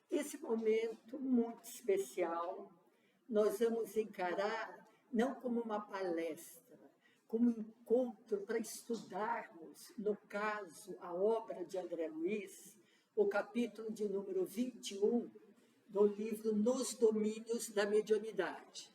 Esse momento muito especial, nós vamos encarar não como uma palestra, como um encontro para estudarmos, no caso, a obra de André Luiz, o capítulo de número 21 do livro Nos Domínios da Mediunidade.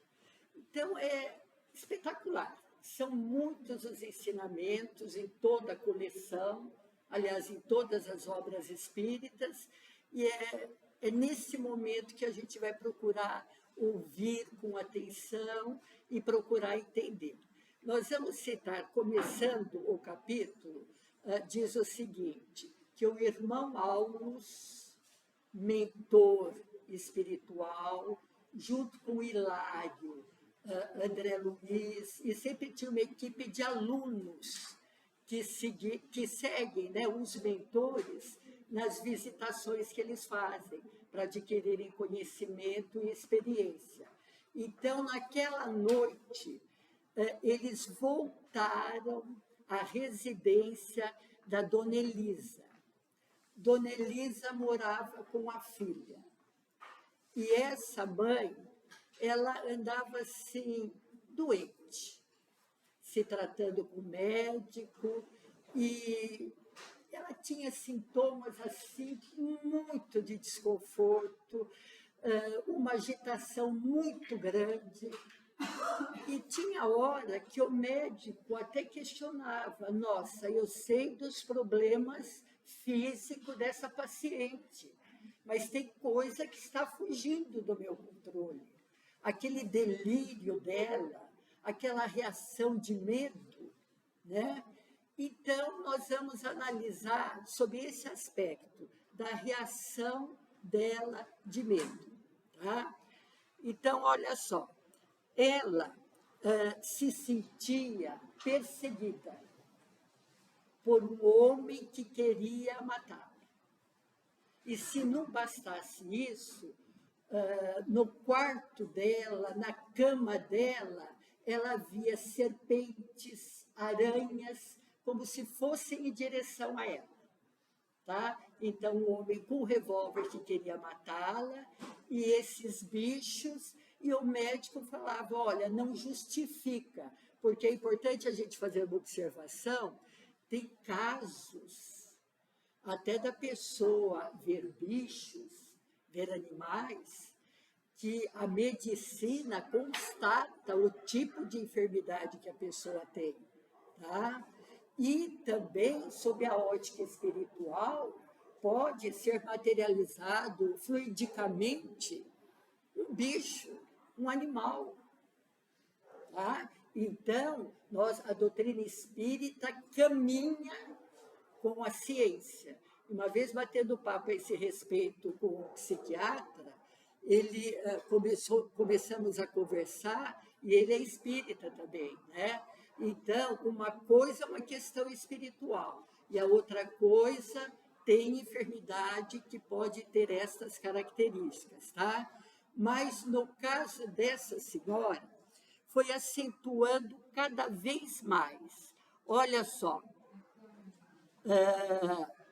Então, é espetacular. São muitos os ensinamentos em toda a coleção, aliás, em todas as obras espíritas, e é nesse momento que a gente vai procurar ouvir com atenção e procurar entender. Nós vamos citar, começando o capítulo, diz o seguinte, que o irmão Aulus, mentor espiritual, junto com Hilário, André Luiz, e sempre tinha uma equipe de alunos que seguem, né, os mentores nas visitações que eles fazem, para adquirirem conhecimento e experiência. Então, naquela noite, eles voltaram à residência da Dona Elisa. Dona Elisa morava com a filha. E essa mãe, ela andava assim, doente, se tratando com o médico, e ela tinha sintomas assim, muito de desconforto, uma agitação muito grande. E tinha hora que o médico até questionava, nossa, eu sei dos problemas físicos dessa paciente, mas tem coisa que está fugindo do meu controle. Aquele delírio dela, aquela reação de medo, né? Então, nós vamos analisar sobre esse aspecto da reação dela de medo. Tá? Então, olha só, ela se sentia perseguida por um homem que queria matá-la. E se não bastasse isso, no quarto dela, na cama dela, ela via serpentes, aranhas, como se fossem em direção a ela. Tá? Então, um homem com um revólver que queria matá-la, e esses bichos, e o médico falava, olha, não justifica, porque é importante a gente fazer uma observação, tem casos até da pessoa ver bichos, ver animais, que a medicina constata o tipo de enfermidade que a pessoa tem. Tá? E também, sob a ótica espiritual, pode ser materializado fluidicamente um bicho, um animal. Tá? Então, a doutrina espírita caminha com a ciência. Uma vez batendo papo a esse respeito com o psiquiatra, começamos a conversar, e ele é espírita também, né? Então, uma coisa é uma questão espiritual, e a outra coisa tem enfermidade que pode ter essas características, tá? Mas, no caso dessa senhora, foi acentuando cada vez mais. Olha só,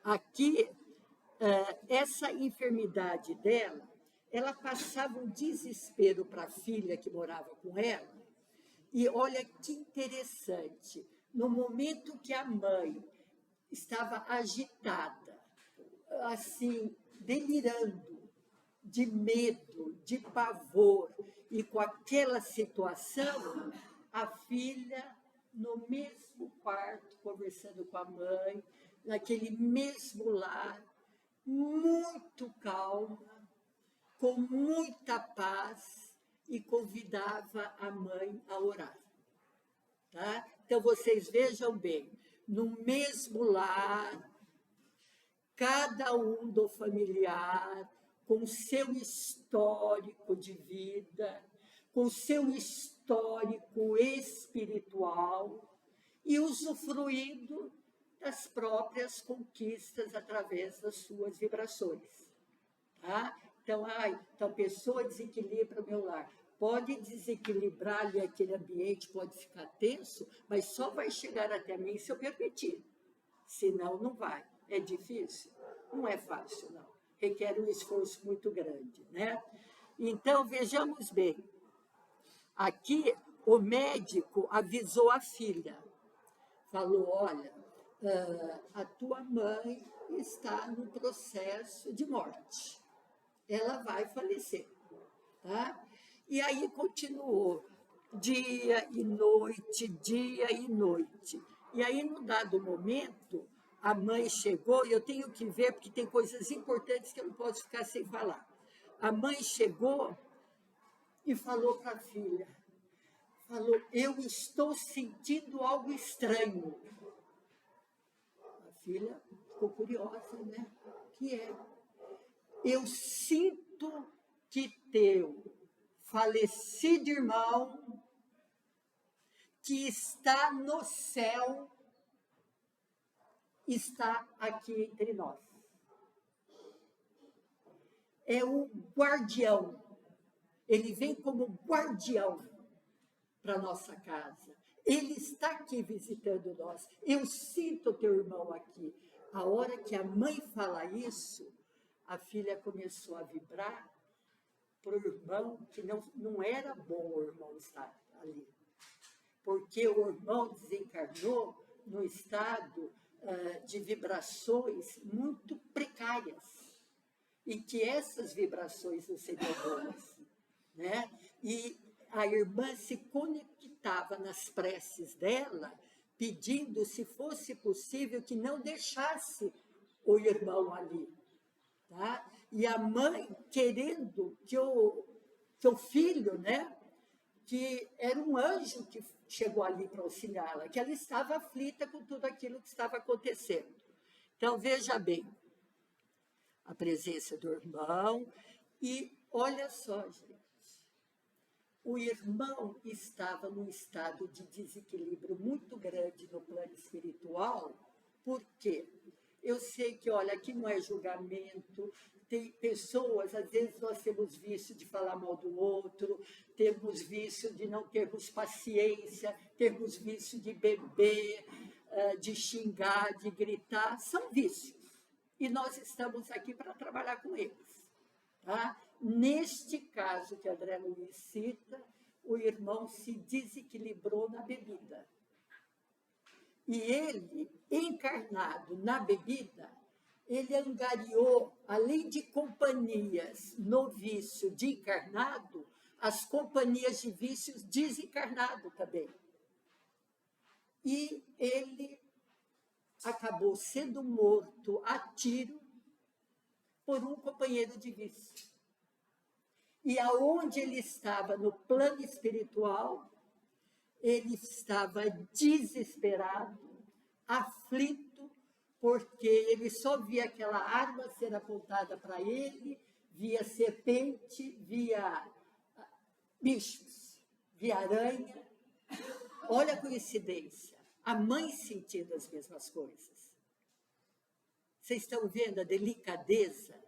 aqui, essa enfermidade dela, ela passava um desespero para a filha que morava com ela. E olha que interessante, no momento que a mãe estava agitada, assim, delirando, de medo, de pavor, e com aquela situação, a filha, no mesmo quarto, conversando com a mãe, naquele mesmo lar, muito calma, com muita paz, e convidava a mãe a orar. Tá? Então, vocês vejam bem, no mesmo lar, cada um do familiar, com seu histórico de vida, com seu histórico espiritual, e usufruindo das próprias conquistas através das suas vibrações. Tá? Então, então, a pessoa desequilibra o meu lar. Pode desequilibrar ali aquele ambiente, pode ficar tenso, mas só vai chegar até mim se eu permitir. Senão, não vai. É difícil? não é fácil, não. Requer um esforço muito grande, né? Então, vejamos bem. Aqui, o médico avisou a filha. Falou, olha, a tua mãe está no processo de morte. Ela vai falecer, tá? E aí continuou, dia e noite, dia e noite. E aí, num dado momento, a mãe chegou, e eu tenho que ver, porque tem coisas importantes que eu não posso ficar sem falar. A mãe chegou e falou para a filha, falou, eu estou sentindo algo estranho. A filha ficou curiosa, né? O que é? Eu sinto que teu falecido irmão, que está no céu, está aqui entre nós. É o guardião. Ele vem como guardião para a nossa casa. Ele está aqui visitando nós. Eu sinto o teu irmão aqui. A hora que a mãe fala isso, a filha começou a vibrar para o irmão, que não era bom o irmão estar ali. Porque o irmão desencarnou num estado de vibrações muito precárias. E que essas vibrações não seriam boas, né? E a irmã se conectava nas preces dela, pedindo, se fosse possível, que não deixasse o irmão ali, tá? E a mãe querendo que o filho, né, que era um anjo que chegou ali para auxiliá-la, que ela estava aflita com tudo aquilo que estava acontecendo. Então, veja bem, a presença do irmão, e olha só, gente, o irmão estava num estado de desequilíbrio muito grande no plano espiritual. Por quê? Eu sei que, olha, aqui não é julgamento, tem pessoas, às vezes nós temos vício de falar mal do outro, temos vício de não termos paciência, temos vício de beber, de xingar, de gritar, são vícios. E nós estamos aqui para trabalhar com eles. Tá? Neste caso que André Luiz cita, o irmão se desequilibrou na bebida. E ele, encarnado na bebida, ele angariou, além de companhias no vício de encarnado, as companhias de vícios desencarnado também. E ele acabou sendo morto a tiro por um companheiro de vício. E aonde ele estava no plano espiritual, ele estava desesperado, aflito, porque ele só via aquela arma ser apontada para ele, via serpente, via bichos, via aranha. Olha a coincidência. A mãe sentindo as mesmas coisas. Vocês estão vendo a delicadeza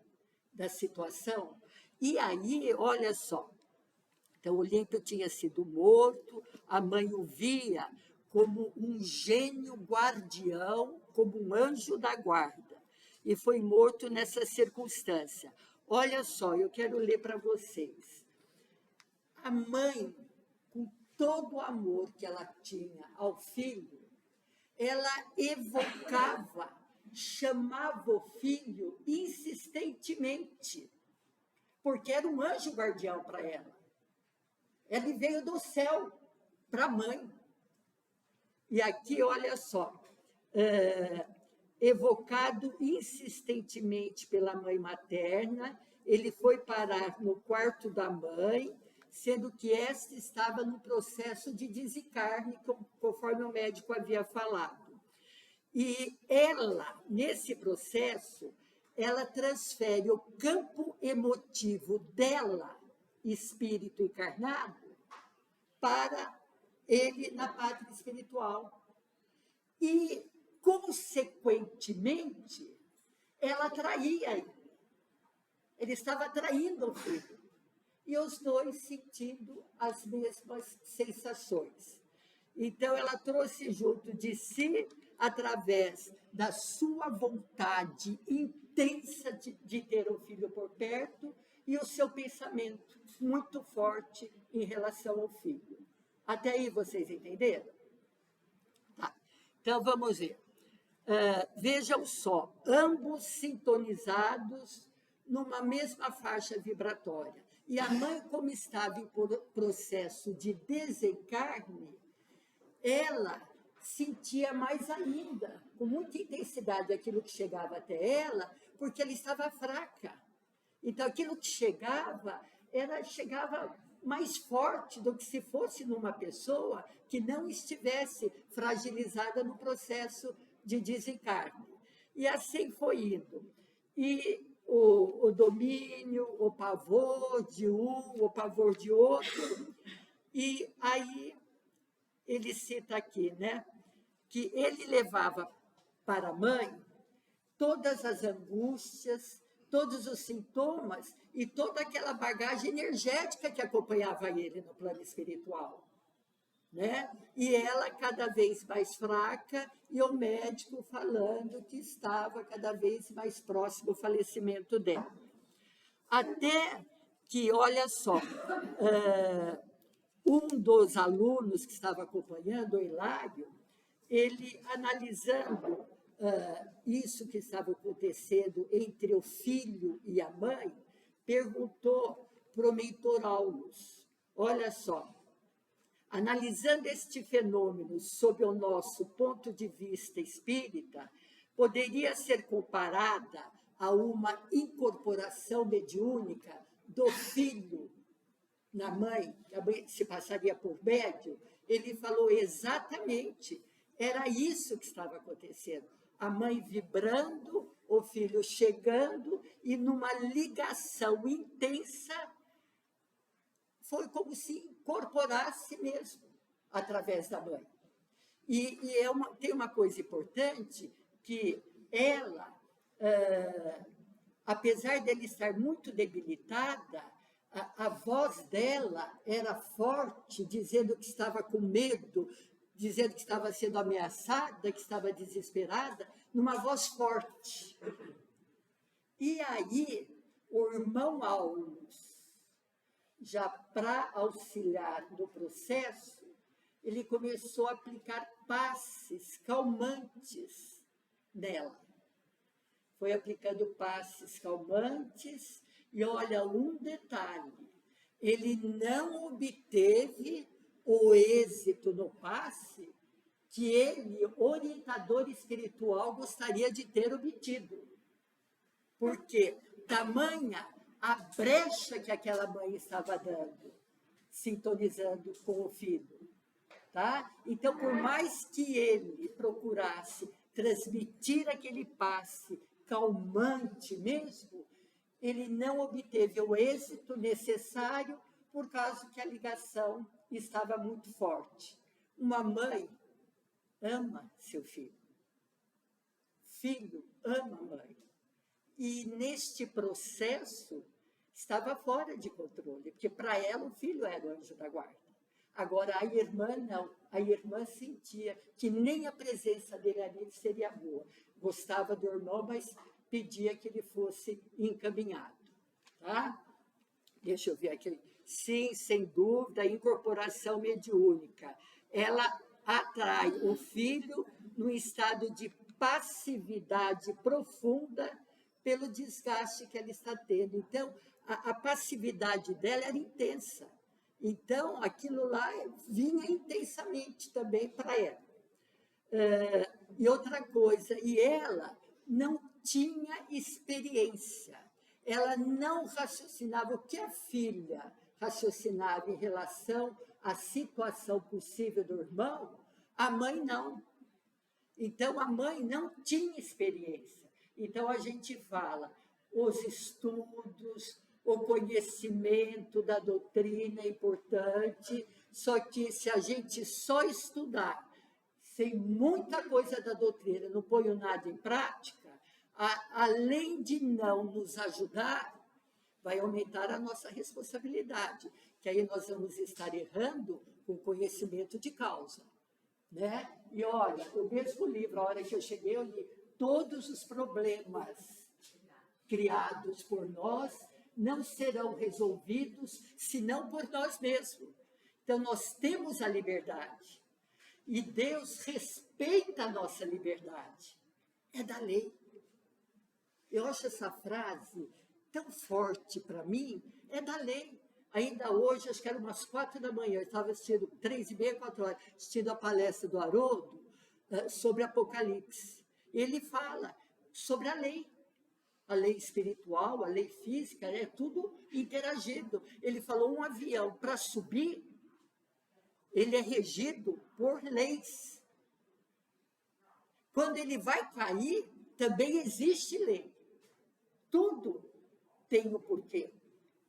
da situação? E aí, olha só, então o Olímpio tinha sido morto, a mãe o via como um gênio guardião, como um anjo da guarda, e foi morto nessa circunstância. Olha só, eu quero ler para vocês. A mãe, com todo o amor que ela tinha ao filho, ela evocava, chamava o filho insistentemente, porque era um anjo guardião para ela. Ele veio do céu para a mãe. E aqui, olha só, evocado insistentemente pela mãe materna, ele foi parar no quarto da mãe, sendo que esta estava no processo de desencarne, conforme o médico havia falado. E ela, nesse processo, ela transfere o campo emotivo dela, espírito encarnado, para ele na pátria espiritual. E, consequentemente, ela traía ele. Ele estava atraindo o filho. E os dois sentindo as mesmas sensações. Então, ela trouxe junto de si, através da sua vontade intensa de ter o filho por perto e o seu pensamento muito forte em relação ao filho. Até aí vocês entenderam? Tá. Então, vamos ver. Vejam só, ambos sintonizados numa mesma faixa vibratória. E a mãe, como estava em processo de desencarne, ela sentia mais ainda, com muita intensidade, aquilo que chegava até ela, porque ela estava fraca. Então, aquilo que chegava mais forte do que se fosse numa pessoa que não estivesse fragilizada no processo de desencarne. E assim foi indo. E o domínio, o pavor de um, o pavor de outro. E aí ele cita aqui, né, que ele levava para a mãe todas as angústias, todos os sintomas e toda aquela bagagem energética que acompanhava ele no plano espiritual, né? E ela cada vez mais fraca e o médico falando que estava cada vez mais próximo do falecimento dela. Até que, olha só, um dos alunos que estava acompanhando, o Hilário, ele analisando isso que estava acontecendo entre o filho e a mãe, perguntou para o mentor Aulus, olha só, analisando este fenômeno sob o nosso ponto de vista espírita, poderia ser comparada a uma incorporação mediúnica do filho na mãe, que a mãe se passaria por médium? Ele falou exatamente, era isso que estava acontecendo. A mãe vibrando, o filho chegando e numa ligação intensa, foi como se incorporasse mesmo através da mãe. E tem uma coisa importante, que ela, apesar dele estar muito debilitada, a voz dela era forte, dizendo que estava com medo, dizendo que estava sendo ameaçada, que estava desesperada, numa voz forte. E aí, o irmão Aulus, já para auxiliar no processo, ele começou a aplicar passes calmantes nela. Foi aplicando passes calmantes e, olha, um detalhe, ele não obteve o êxito no passe que ele, orientador espiritual, gostaria de ter obtido. Porque tamanha a brecha que aquela mãe estava dando, sintonizando com o filho. Tá? Então, por mais que ele procurasse transmitir aquele passe calmante mesmo, ele não obteve o êxito necessário por causa que a ligação estava muito forte. Uma mãe ama seu filho. Filho ama a mãe. E neste processo estava fora de controle, porque para ela o filho era o anjo da guarda. Agora a irmã não, a irmã sentia que nem a presença dele ali seria boa. Gostava do irmão, mas pedia que ele fosse encaminhado. Tá? Deixa eu ver aqui. Sim, sem dúvida, a incorporação mediúnica. Ela atrai o filho num estado de passividade profunda pelo desgaste que ela está tendo. Então, a passividade dela era intensa. Então, aquilo lá vinha intensamente também para ela. E outra coisa, e ela não tinha experiência. Ela não raciocinava o que a filha raciocinava em relação à situação possível do irmão, a mãe não. Então, a mãe não tinha experiência. Então, a gente fala, os estudos, o conhecimento da doutrina é importante, só que se a gente só estudar, sem muita coisa da doutrina, não põe nada em prática, além de não nos ajudar, vai aumentar a nossa responsabilidade, que aí nós vamos estar errando com conhecimento de causa. Né? E olha, o mesmo livro, a hora que eu cheguei, eu li todos os problemas criados por nós não serão resolvidos senão por nós mesmos. Então, nós temos a liberdade. E Deus respeita a nossa liberdade. É da lei. Eu acho essa frase tão forte para mim, é da lei. Ainda hoje, acho que era umas 4 da manhã, eu estava assistindo, 3h30, 4 horas, assistindo a palestra do Haroldo sobre Apocalipse. Ele fala sobre a lei espiritual, a lei física, é tudo interagindo. Ele falou, um avião, para subir, ele é regido por leis. Quando ele vai cair, também existe lei. Tudo tem o porquê,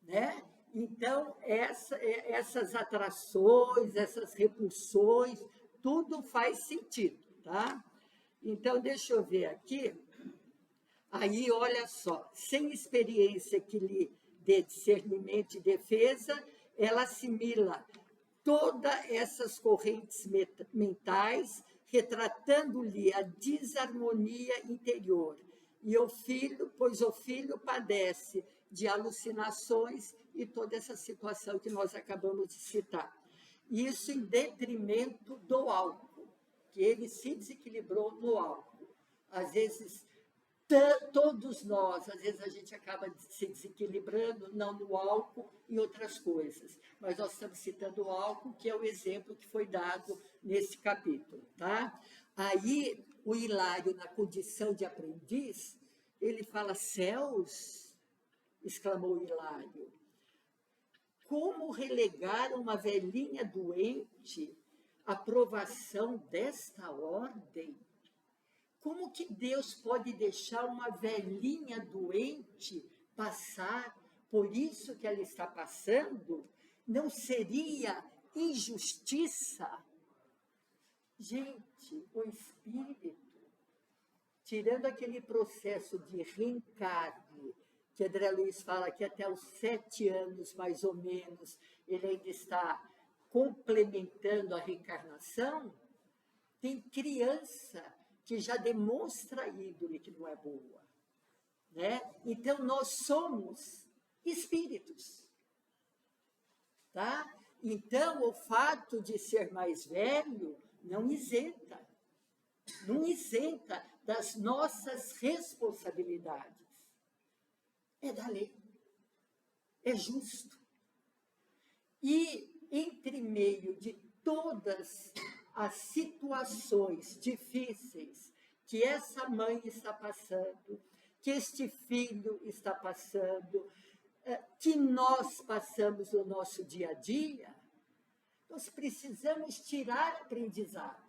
né? Então, essas atrações, essas repulsões, tudo faz sentido, tá? Então, deixa eu ver aqui. Aí, olha só, sem experiência que lhe dê discernimento e defesa, ela assimila todas essas correntes mentais, retratando-lhe a desarmonia interior. Pois o filho padece de alucinações e toda essa situação que nós acabamos de citar. Isso em detrimento do álcool, que ele se desequilibrou no álcool. Às vezes, todos nós, às vezes a gente acaba se desequilibrando, não no álcool, em outras coisas. Mas nós estamos citando o álcool, que é o exemplo que foi dado nesse capítulo, tá? Aí, o Hilário, na condição de aprendiz, ele fala, céus, exclamou Hilário, como relegar uma velhinha doente à provação desta ordem? Como que Deus pode deixar uma velhinha doente passar por isso que ela está passando? Não seria injustiça? Gente, o espírito, tirando aquele processo de reencarne, que André Luiz fala que até os 7 anos, mais ou menos, ele ainda está complementando a reencarnação, tem criança que já demonstra a índole que não é boa, né? Então, nós somos espíritos, tá? Então, o fato de ser mais velho não isenta das nossas responsabilidades. É da lei, é justo. E, entre meio de todas as situações difíceis que essa mãe está passando, que este filho está passando, que nós passamos no nosso dia a dia, nós precisamos tirar aprendizados.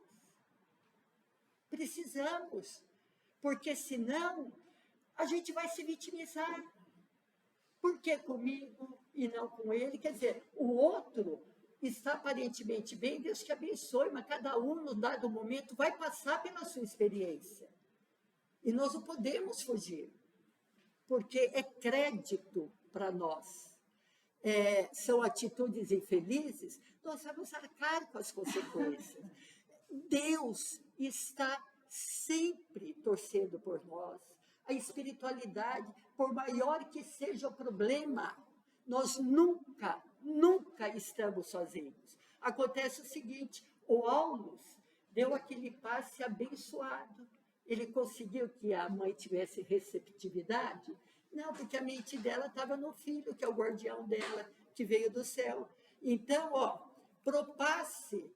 Precisamos, porque senão a gente vai se vitimizar. Por que comigo e não com ele? Quer dizer, o outro está aparentemente bem, Deus te abençoe, mas cada um, no dado momento, vai passar pela sua experiência. E nós não podemos fugir, porque é crédito para nós. São atitudes infelizes, nós vamos arcar com as consequências. Deus está sempre torcendo por nós. A espiritualidade, por maior que seja o problema, nós nunca estamos sozinhos. Acontece o seguinte, o Aulus deu aquele passe abençoado. Ele conseguiu que a mãe tivesse receptividade? Não, porque a mente dela estava no filho, que é o guardião dela, que veio do céu. Então, pro passe,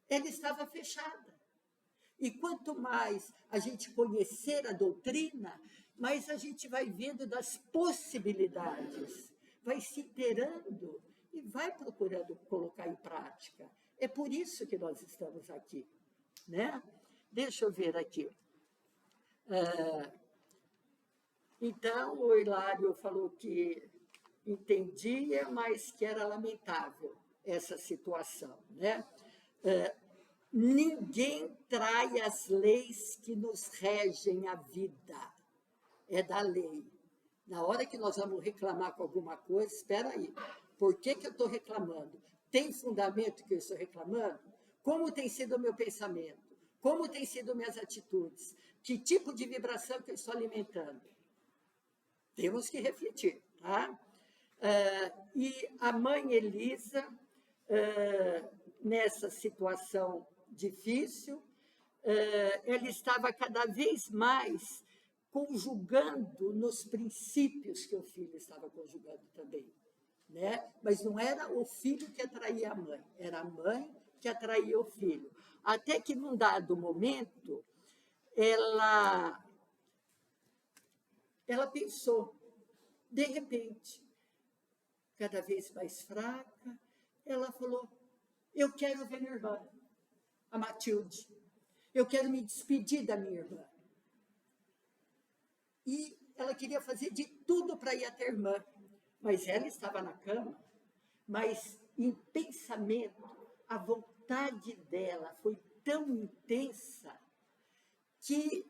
ela estava fechada. E quanto mais a gente conhecer a doutrina, mais a gente vai vendo das possibilidades, vai se inteirando e vai procurando colocar em prática. É por isso que nós estamos aqui, né? Deixa eu ver aqui. Então, o Hilário falou que entendia, mas que era lamentável essa situação, né? Ninguém trai as leis que nos regem a vida. É da lei. Na hora que nós vamos reclamar com alguma coisa, espera aí. Por que eu estou reclamando? Tem fundamento que eu estou reclamando? Como tem sido o meu pensamento? Como tem sido minhas atitudes? Que tipo de vibração que eu estou alimentando? temos que refletir, tá? E a mãe Elisa, nessa situação difícil, ela estava cada vez mais conjugando nos princípios que o filho estava conjugando também, né? Mas não era o filho que atraía a mãe, era a mãe que atraía o filho. Até que, num dado momento, ela pensou, de repente, cada vez mais fraca, ela falou, eu quero ver minha irmã, a Matilde. Eu quero me despedir da minha irmã. E ela queria fazer de tudo para ir até a irmã, mas ela estava na cama, mas em pensamento, a vontade dela foi tão intensa que,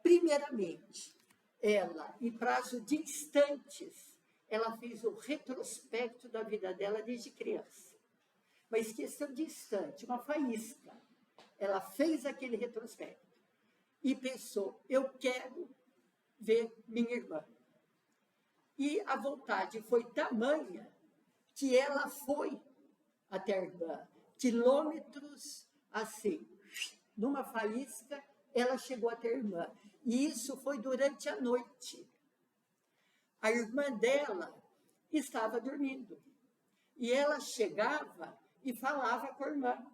primeiramente, ela, em prazo de instantes, ela fez o retrospecto da vida dela desde criança. Mas questão de instante, uma faísca. Ela fez aquele retrospecto e pensou, eu quero ver minha irmã. E a vontade foi tamanha que ela foi até a irmã, quilômetros assim, numa faísca, ela chegou até a irmã. E isso foi durante a noite. A irmã dela estava dormindo. E ela chegava e falava com a irmã.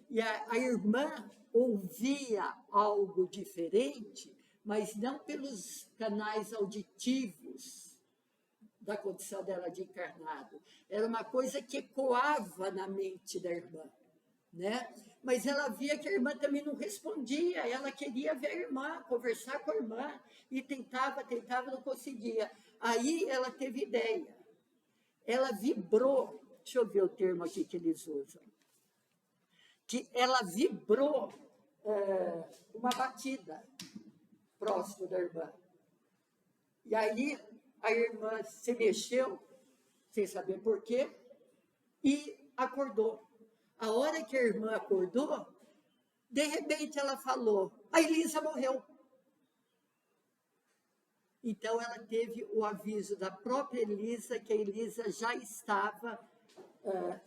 E a irmã ouvia algo diferente, mas não pelos canais auditivos da condição dela de encarnado. Era uma coisa que ecoava na mente da irmã, né? Mas ela via que a irmã também não respondia, ela queria ver a irmã, conversar com a irmã, e tentava, não conseguia. Aí ela teve ideia, ela vibrou, deixa eu ver o termo aqui que eles usam, que ela vibrou uma batida próximo da irmã. E aí a irmã se mexeu, sem saber por quê, e acordou. A hora que a irmã acordou, de repente ela falou, a Elisa morreu. Então ela teve o aviso da própria Elisa, que a Elisa já estava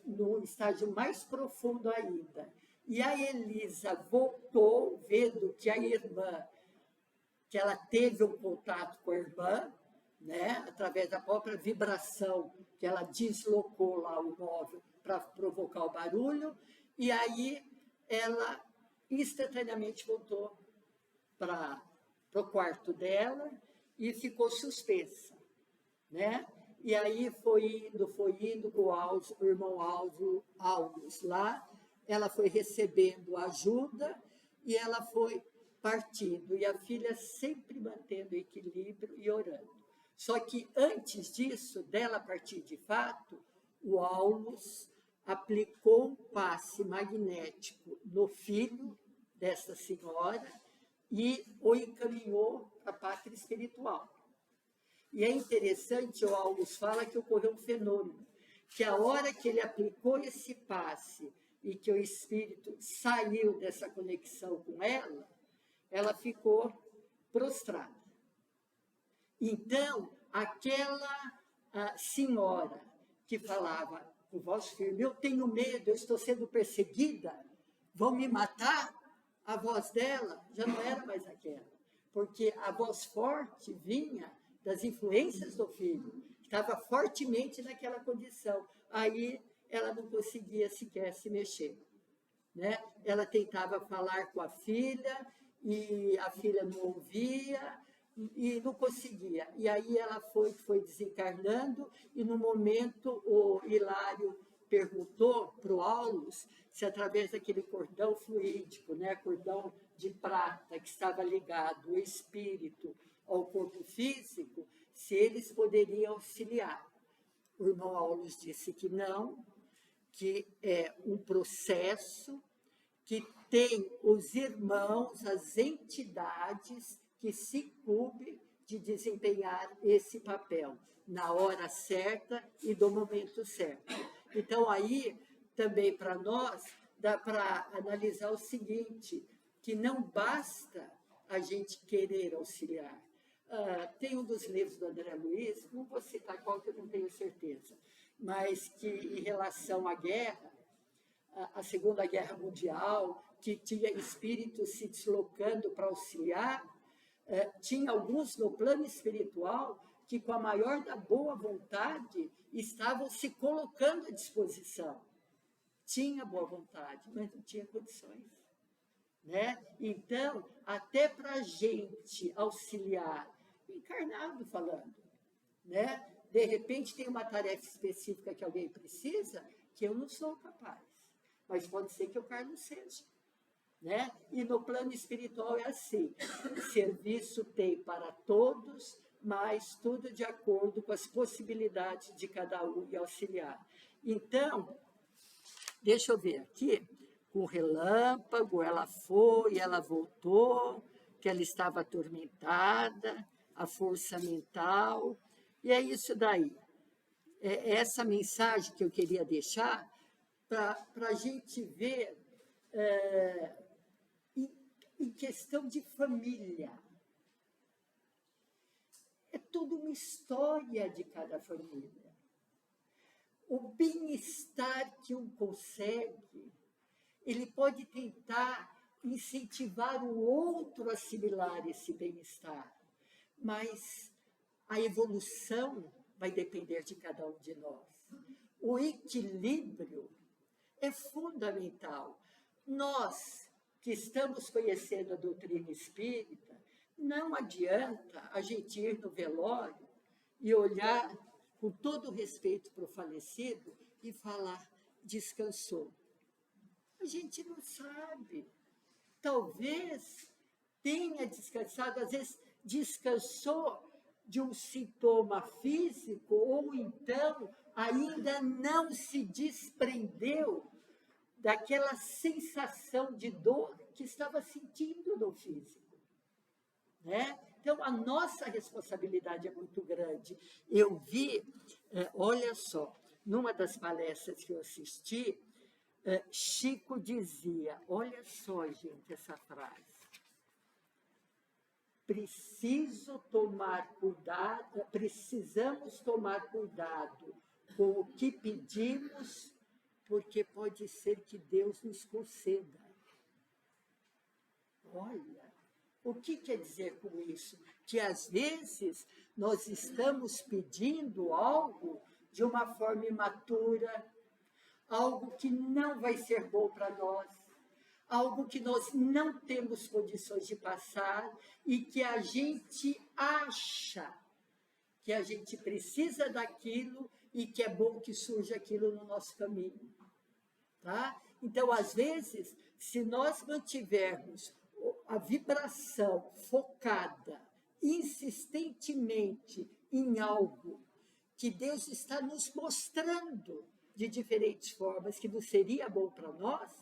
no estágio mais profundo ainda. E a Elisa voltou, vendo que a irmã, que ela teve um contato com a irmã, né, através da própria vibração, que ela deslocou lá o móvel para provocar o barulho, e aí ela instantaneamente voltou para o quarto dela e ficou suspensa, né? E aí foi indo com o irmão Aulus lá, ela foi recebendo ajuda e ela foi partindo. E a filha sempre mantendo o equilíbrio e orando. Só que antes disso, dela partir de fato, o Aulus aplicou um passe magnético no filho dessa senhora e o encaminhou para a pátria espiritual. E é interessante, o Aulus fala que ocorreu um fenômeno, que a hora que ele aplicou esse passe e que o espírito saiu dessa conexão com ela, ela ficou prostrada. Então, aquela senhora que falava com voz firme, eu tenho medo, eu estou sendo perseguida, vão me matar, a voz dela já não era mais aquela, porque a voz forte vinha das influências do filho, que estava fortemente naquela condição. Aí ela não conseguia sequer se mexer, né? Ela tentava falar com a filha, e a filha não ouvia, e não conseguia. E aí ela foi desencarnando, e no momento o Hilário perguntou para o Aulus se através daquele cordão fluídico, né, cordão de prata que estava ligado o espírito ao corpo físico, se eles poderiam auxiliar. O irmão Aulus disse que não, que é um processo que tem os irmãos, as entidades que se incumbem de desempenhar esse papel na hora certa e do momento certo. Então, aí, também para nós, dá para analisar o seguinte, que não basta a gente querer auxiliar, tem um dos livros do André Luiz, não vou citar qual, que eu não tenho certeza, mas que, em relação à guerra, a Segunda Guerra Mundial, que tinha espíritos se deslocando para auxiliar, tinha alguns no plano espiritual que, com a maior da boa vontade, estavam se colocando à disposição. Tinha boa vontade, mas não tinha condições. Né? Então, até para a gente auxiliar, encarnado falando, né? De repente tem uma tarefa específica que alguém precisa, que eu não sou capaz, mas pode ser que o Carlos seja. Né? E no plano espiritual é assim, serviço tem para todos, mas tudo de acordo com as possibilidades de cada um e auxiliar. Então, deixa eu ver aqui, com o relâmpago, ela foi, ela voltou, que ela estava atormentada, a força mental, e é isso daí. É essa mensagem que eu queria deixar para a gente ver em questão de família. É toda uma história de cada família. O bem-estar que um consegue, ele pode tentar incentivar o outro a assimilar esse bem-estar, mas a evolução vai depender de cada um de nós. O equilíbrio é fundamental. Nós, que estamos conhecendo a doutrina espírita, não adianta a gente ir no velório e olhar com todo respeito para o falecido e falar, descansou. A gente não sabe. Talvez tenha descansado, às vezes descansou de um sintoma físico, ou então ainda não se desprendeu daquela sensação de dor que estava sentindo no físico. Né? Então, a nossa responsabilidade é muito grande. Eu vi, olha só, numa das palestras que eu assisti, Chico dizia, olha só, gente, essa frase, precisamos tomar cuidado com o que pedimos, porque pode ser que Deus nos conceda. Olha, o que quer dizer com isso? Que, às vezes, nós estamos pedindo algo de uma forma imatura, algo que não vai ser bom para nós, algo que nós não temos condições de passar e que a gente acha que a gente precisa daquilo e que é bom que surja aquilo no nosso caminho. Tá? Então, às vezes, se nós mantivermos a vibração focada insistentemente em algo que Deus está nos mostrando de diferentes formas que não seria bom para nós,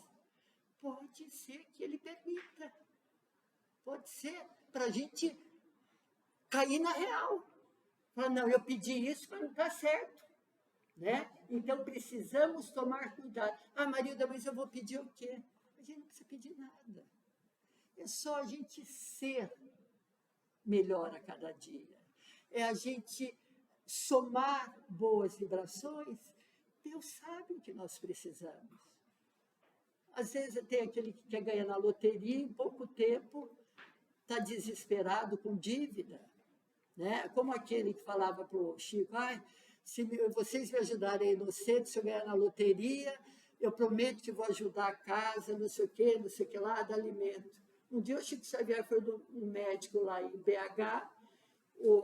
pode ser que Ele permita. Pode ser para a gente cair na real. Falar, não, eu pedi isso, mas não está certo. Né? Então, precisamos tomar cuidado. Ah, Marilda, mas eu vou pedir o quê? A gente não precisa pedir nada. É só a gente ser melhor a cada dia. É a gente somar boas vibrações. Deus sabe o que nós precisamos. Às vezes tem aquele que quer ganhar na loteria, em pouco tempo está desesperado com dívida. Né? Como aquele que falava para o Chico, se vocês me ajudarem no centro, se eu ganhar na loteria, eu prometo que vou ajudar a casa, não sei o que lá, dar alimento. Um dia o Chico Xavier foi um médico lá em BH,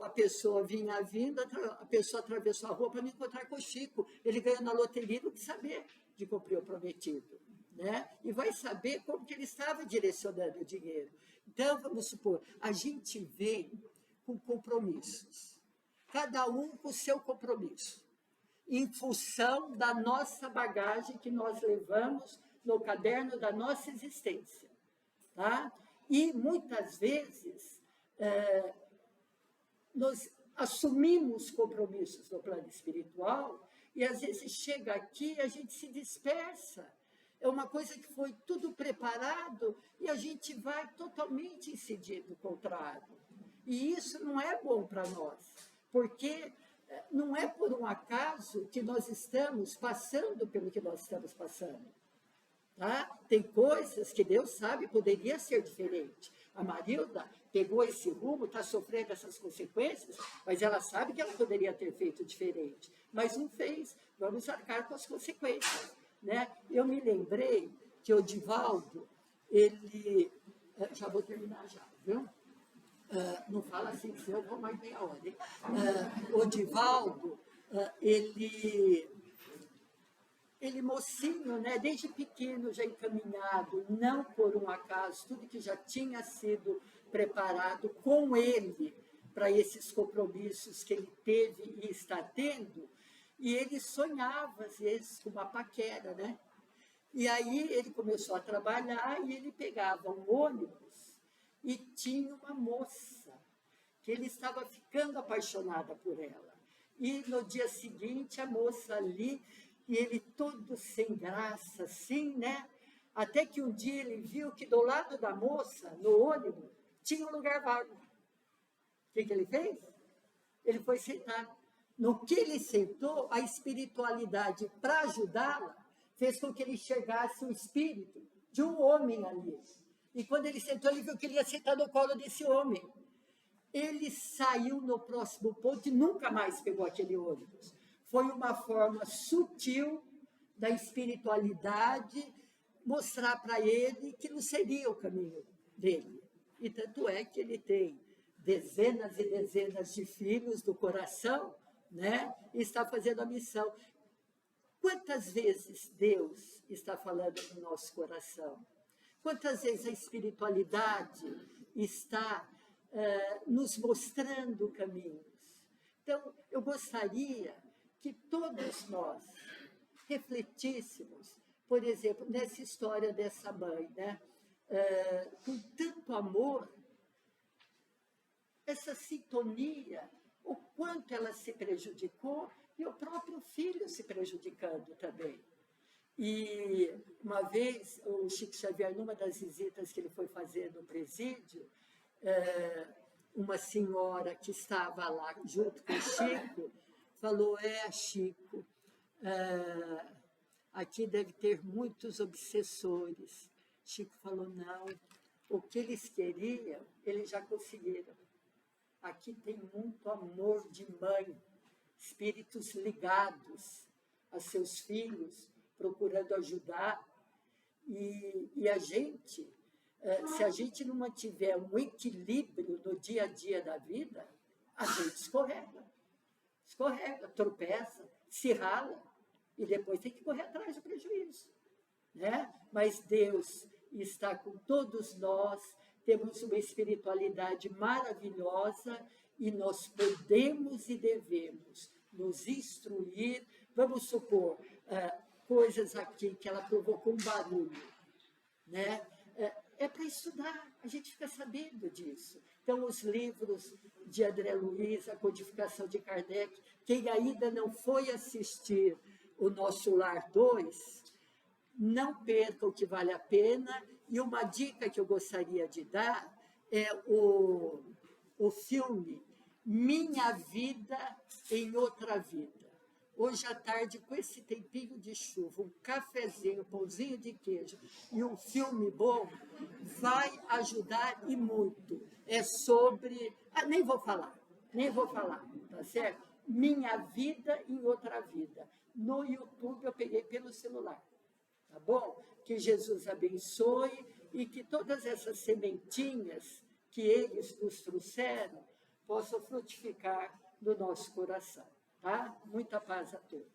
a pessoa vinha vindo, a pessoa atravessou a rua para me encontrar com o Chico. Ele ganhou na loteria, não quis saber de cumprir o prometido. Né? E vai saber como que ele estava direcionando o dinheiro. Então, vamos supor, a gente vem com compromissos, cada um com o seu compromisso, em função da nossa bagagem que nós levamos no caderno da nossa existência. Tá? E, muitas vezes, nós assumimos compromissos no plano espiritual e, às vezes, chega aqui e a gente se dispersa. É uma coisa que foi tudo preparado e a gente vai totalmente em sentido contrário. E isso não é bom para nós, porque não é por um acaso que nós estamos passando pelo que nós estamos passando. Tá? Tem coisas que Deus sabe poderia ser diferente. A Marilda pegou esse rumo, está sofrendo essas consequências, mas ela sabe que ela poderia ter feito diferente. Mas não fez. Vamos arcar com as consequências. Né? Eu me lembrei que o Divaldo, ele... Já vou terminar já, viu? Não fala assim, senão eu vou mais meia hora. Hein? O Divaldo, ele mocinho, né, desde pequeno já encaminhado, não por um acaso, tudo que já tinha sido preparado com ele para esses compromissos que ele teve e está tendo, e ele sonhava, às vezes, com uma paquera, né? E aí ele começou a trabalhar e ele pegava um ônibus e tinha uma moça que ele estava ficando apaixonada por ela. E no dia seguinte, a moça ali, e ele todo sem graça, assim, né? Até que um dia ele viu que do lado da moça, no ônibus, tinha um lugar vago. O que ele fez? Ele foi sentar. No que ele sentou, a espiritualidade, para ajudá-la, fez com que ele enxergasse o espírito de um homem ali. E quando ele sentou, ele viu que ele ia sentar no colo desse homem. Ele saiu no próximo ponto e nunca mais pegou aquele ônibus. Foi uma forma sutil da espiritualidade mostrar para ele que não seria o caminho dele. E tanto é que ele tem dezenas e dezenas de filhos do coração, né? E está fazendo a missão. Quantas vezes Deus está falando no nosso coração? Quantas vezes a espiritualidade está nos mostrando caminhos? Então, eu gostaria que todos nós refletíssemos, por exemplo, nessa história dessa mãe, né? Com tanto amor, essa sintonia, o quanto ela se prejudicou e o próprio filho se prejudicando também. E uma vez, o Chico Xavier, numa das visitas que ele foi fazer no presídio, uma senhora que estava lá junto com o Chico, falou, Chico, aqui deve ter muitos obsessores. Chico falou, não, o que eles queriam, eles já conseguiram. Aqui tem muito amor de mãe, espíritos ligados a seus filhos, procurando ajudar. E a gente, se a gente não mantiver um equilíbrio no dia a dia da vida, a gente escorrega, tropeça, se rala, e depois tem que correr atrás do prejuízo. Né? Mas Deus está com todos nós, temos uma espiritualidade maravilhosa e nós podemos e devemos nos instruir. Vamos supor, coisas aqui que ela provocou um barulho, né? É para estudar, a gente fica sabendo disso. Então, os livros de André Luiz, a codificação de Kardec, quem ainda não foi assistir o Nosso Lar 2, não perca o que vale a pena. E uma dica que eu gostaria de dar é o filme Minha Vida em Outra Vida. Hoje à tarde, com esse tempinho de chuva, um cafezinho, um pãozinho de queijo e um filme bom, vai ajudar e muito. É sobre... nem vou falar, tá certo? Minha Vida em Outra Vida. No YouTube eu peguei pelo celular. Tá bom? Que Jesus abençoe e que todas essas sementinhas que eles nos trouxeram possam frutificar no nosso coração. Tá? Muita paz a todos.